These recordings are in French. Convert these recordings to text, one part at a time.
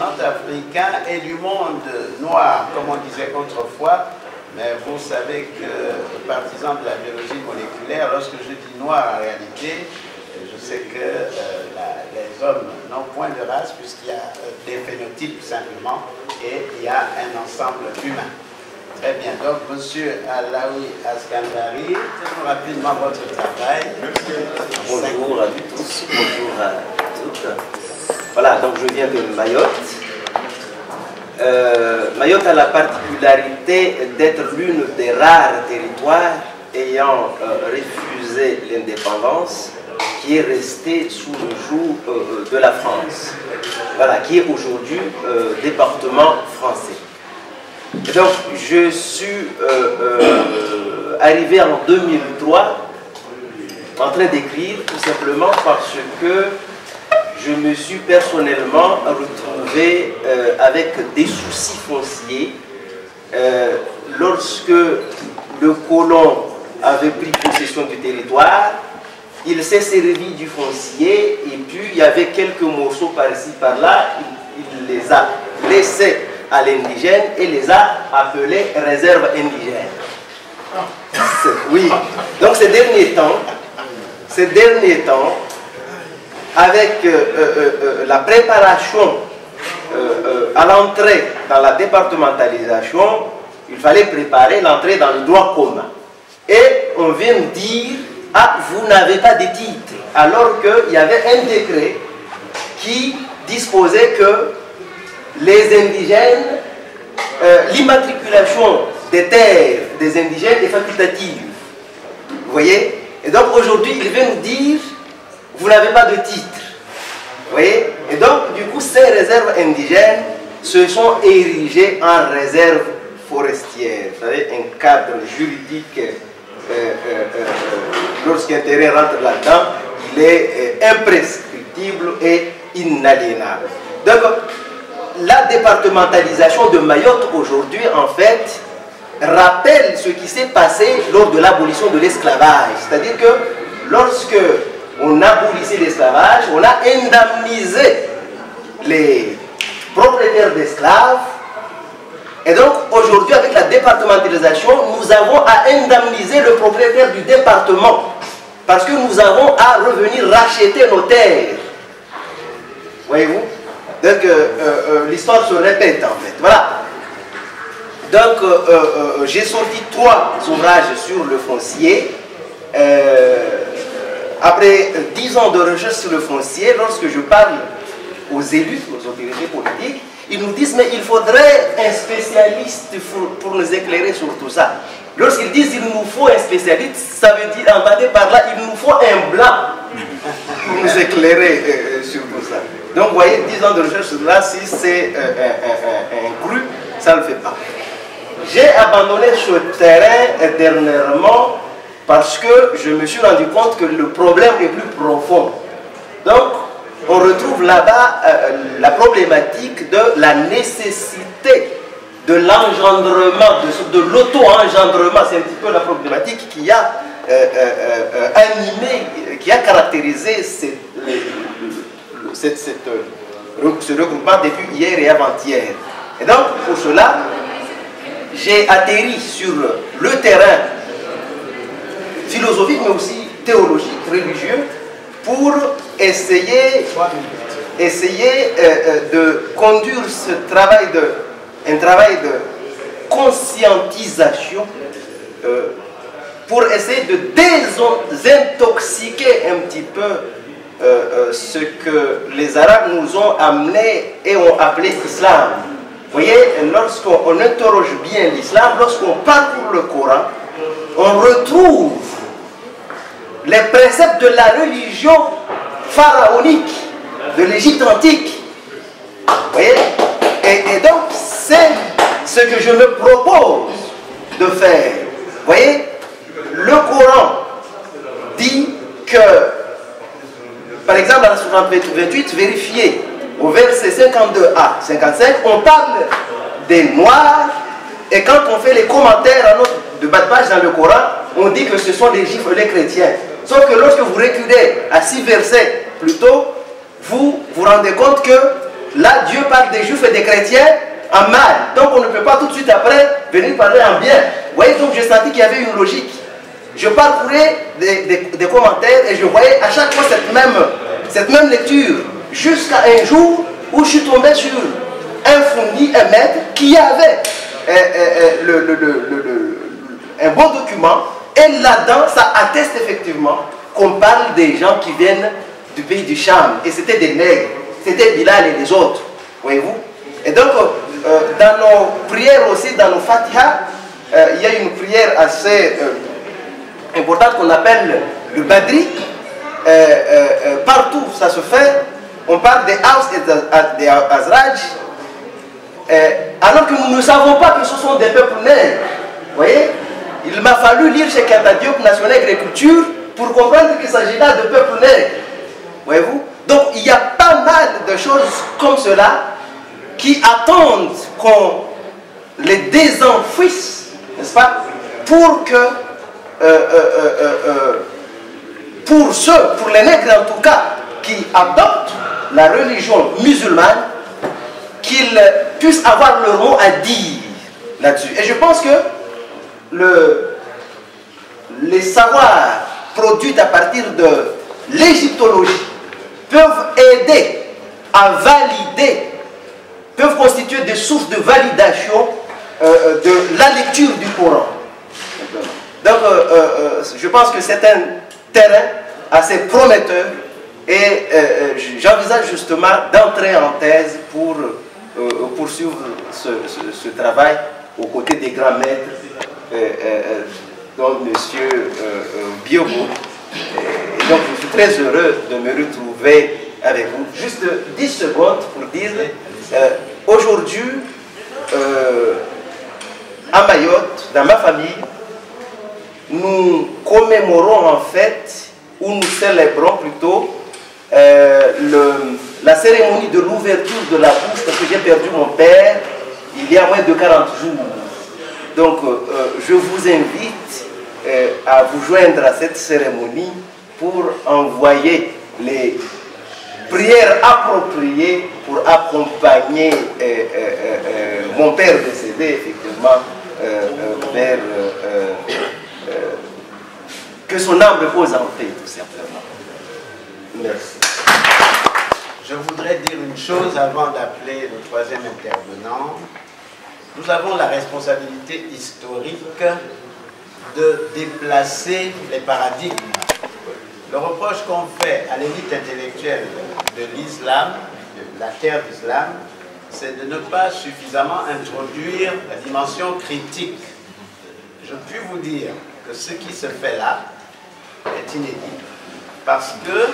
continent africain et du monde noir, comme on disait autrefois. Mais vous savez que, partisan de la biologie moléculaire, lorsque je dis noir en réalité, je sais que les hommes n'ont point de race puisqu'il y a des phénotypes simplement et il y a un ensemble humain. Très bien, donc monsieur Alaoui Askandari, rapidement votre travail. Bonjour à tous, bonjour à toutes. Voilà, donc je viens de Mayotte. Mayotte a la particularité d'être l'une des rares territoires ayant refusé l'indépendance, qui est restée sous le joug de la France. Voilà, qui est aujourd'hui département français. Et donc, je suis arrivé en 2003 en train d'écrire tout simplement parce que je me suis personnellement retrouvé avec des soucis fonciers lorsque le colon avait pris possession du territoire. Il s'est servi du foncier et puis il y avait quelques morceaux par-ci par-là, il les a laissés à l'indigène et les a appelés réserves indigènes. Oui, donc ces derniers temps, avec la préparation à l'entrée dans la départementalisation, il fallait préparer l'entrée dans le droit commun. Et on vient me dire, ah, vous n'avez pas de titre, alors qu'il y avait un décret qui disposait que les indigènes, l'immatriculation des terres des indigènes est facultative. Vous voyez? Et donc aujourd'hui, il vient nous dire, vous n'avez pas de titre. Vous voyez? Et donc, du coup, ces réserves indigènes se sont érigées en réserves forestières. Vous savez, un cadre juridique, lorsqu'un terrain rentre là-dedans, il est imprescriptible et inaliénable. Donc, la départementalisation de Mayotte aujourd'hui, en fait, rappelle ce qui s'est passé lors de l'abolition de l'esclavage. C'est-à-dire que lorsque on abolissait l'esclavage, on a indemnisé les propriétaires d'esclaves. Et donc aujourd'hui, avec la départementalisation, nous avons à indemniser le propriétaire du département. Parce que nous avons à revenir racheter nos terres. Voyez-vous? Donc l'histoire se répète en fait. Voilà. Donc j'ai sorti 3 ouvrages sur le foncier. Après 10 ans de recherche sur le foncier, lorsque je parle aux élus, aux autorités politiques, ils nous disent mais il faudrait un spécialiste pour nous éclairer sur tout ça. Lorsqu'ils disent il nous faut un spécialiste, ça veut dire, entendez par là, il nous faut un blanc pour nous éclairer sur tout ça. Donc vous voyez, 10 ans de recherche là, si c'est un cru, ça ne le fait pas. J'ai abandonné ce terrain dernièrement parce que je me suis rendu compte que le problème est plus profond. Donc, on retrouve là-bas la problématique de la nécessité de l'engendrement, de l'auto-engendrement. C'est un petit peu la problématique qui a animé, qui a caractérisé ce regroupement depuis hier et avant-hier. Et donc, pour cela, j'ai atterri sur le terrain philosophique, mais aussi théologique, religieux, pour essayer de conduire un travail de conscientisation pour essayer de désintoxiquer un petit peu ce que les Arabes nous ont amené et ont appelé l'islam. Vous voyez, lorsqu'on interroge bien l'islam, lorsqu'on parcourt le Coran, on retrouve les préceptes de la religion pharaonique de l'Égypte antique. Vous voyez? Et donc, c'est ce que je me propose de faire. Vous voyez? Le Coran dit que, par exemple, dans la sourate 28, vérifiez, au verset 52a, 55, on parle des Noirs, et quand on fait les commentaires de bas de page dans le Coran, on dit que ce sont les Juifs et les chrétiens. Sauf que lorsque vous reculez à 6 versets plus tôt, vous vous rendez compte que là, Dieu parle des juifs et des chrétiens en mal. Donc on ne peut pas tout de suite après venir parler en bien. Vous voyez, donc j'ai senti qu'il y avait une logique. Je parcourais des commentaires et je voyais à chaque fois cette même lecture. Jusqu'à un jour où je suis tombé sur un fourni, un maître, qui avait un bon document. Et là-dedans, ça atteste effectivement qu'on parle des gens qui viennent du pays du Cham. Et c'était des nègres. C'était Bilal et les autres. Voyez-vous? Et donc, dans nos prières aussi, dans nos Fatiha, il y a une prière assez importante qu'on appelle le Badri. Partout, ça se fait. On parle des Aus et des Azraj. Alors que nous ne savons pas que ce sont des peuples nègres. Vous voyez? Il m'a fallu lire chez Kanta Diop, National Agriculture, pour comprendre qu'il s'agit là de peuples nègres. Voyez-vous? Donc, il y a pas mal de choses comme cela qui attendent qu'on les désenfouisse, n'est-ce pas? Pour que, pour les nègres en tout cas, qui adoptent la religion musulmane, qu'ils puissent avoir leur mot à dire là-dessus. Et je pense que les savoirs produits à partir de l'égyptologie peuvent aider à valider, peuvent constituer des sources de validation de la lecture du Coran. Donc, je pense que c'est un terrain assez prometteur et j'envisage justement d'entrer en thèse pour poursuivre ce travail aux côtés des grands maîtres, dont M. Biogo. Et donc, je suis très heureux de me retrouver avec vous. Juste 10 secondes pour dire, aujourd'hui, à Mayotte, dans ma famille, nous commémorons en fait, ou nous célébrons plutôt, la cérémonie de l'ouverture de la bouche, parce que j'ai perdu mon père il y a moins de 40 jours. Donc, je vous invite à vous joindre à cette cérémonie pour envoyer les prières appropriées pour accompagner mon père décédé, effectivement, vers que son âme repose en paix, tout simplement. Merci. Je voudrais dire une chose avant d'appeler le troisième intervenant. Nous avons la responsabilité historique de déplacer les paradigmes. Le reproche qu'on fait à l'élite intellectuelle de l'islam, de la terre d'islam, c'est de ne pas suffisamment introduire la dimension critique. Je puis vous dire que ce qui se fait là est inédit, parce que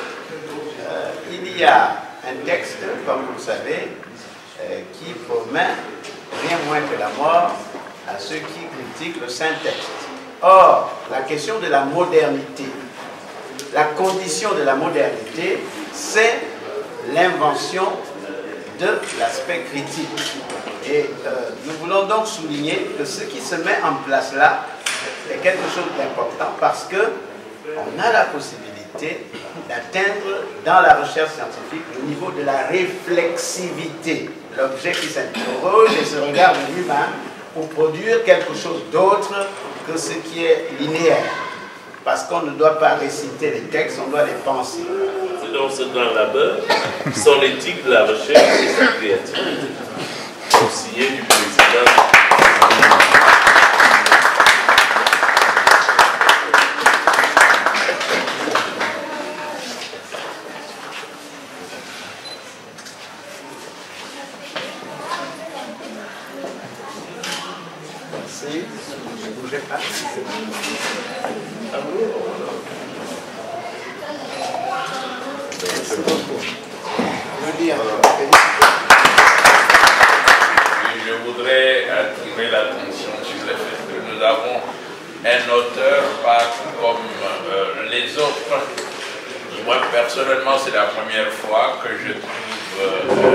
il y a un texte, comme vous le savez, qui promet rien moins que la mort à ceux qui critiquent le Saint-Texte. Or, la question de la modernité, la condition de la modernité, c'est l'invention de l'aspect critique. Et nous voulons donc souligner que ce qui se met en place là est quelque chose d'important parce que on a la possibilité d'atteindre dans la recherche scientifique le niveau de la réflexivité, l'objet qui s'interroge et se regarde lui-même pour produire quelque chose d'autre que ce qui est linéaire. Parce qu'on ne doit pas réciter les textes, on doit les penser. C'est dans ce grand labeur, son éthique de la recherche et sa créativité. Conseiller du président. Merci. Ne bougez pas. Je voudrais attirer l'attention sur le fait que nous avons un auteur pas comme les autres. Moi personnellement, c'est la première fois que je trouve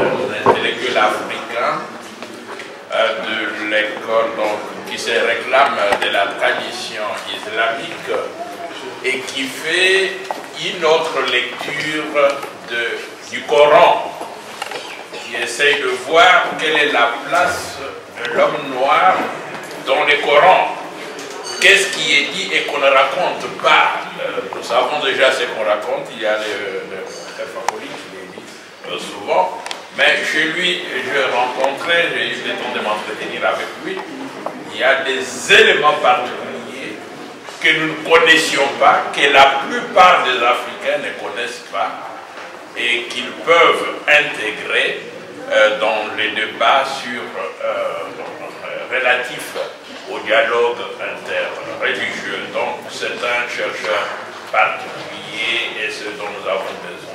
un intellectuel africain de l'école qui se réclame de la tradition islamique et qui fait une autre lecture du Coran. qui essaye de voir quelle est la place de l'homme noir dans le Coran. Qu'est-ce qui est dit et qu'on ne raconte pas. Nous savons déjà ce qu'on raconte, il y a le Fakoli qui le dit souvent, mais chez lui, je rencontrais, j'ai eu le temps de m'entretenir avec lui, il y a des éléments particuliers que nous ne connaissions pas, que la plupart des Africains ne connaissent pas, et qu'ils peuvent intégrer dans les débats relatifs au dialogue interreligieux. Donc c'est un chercheur particulier et ce dont nous avons besoin.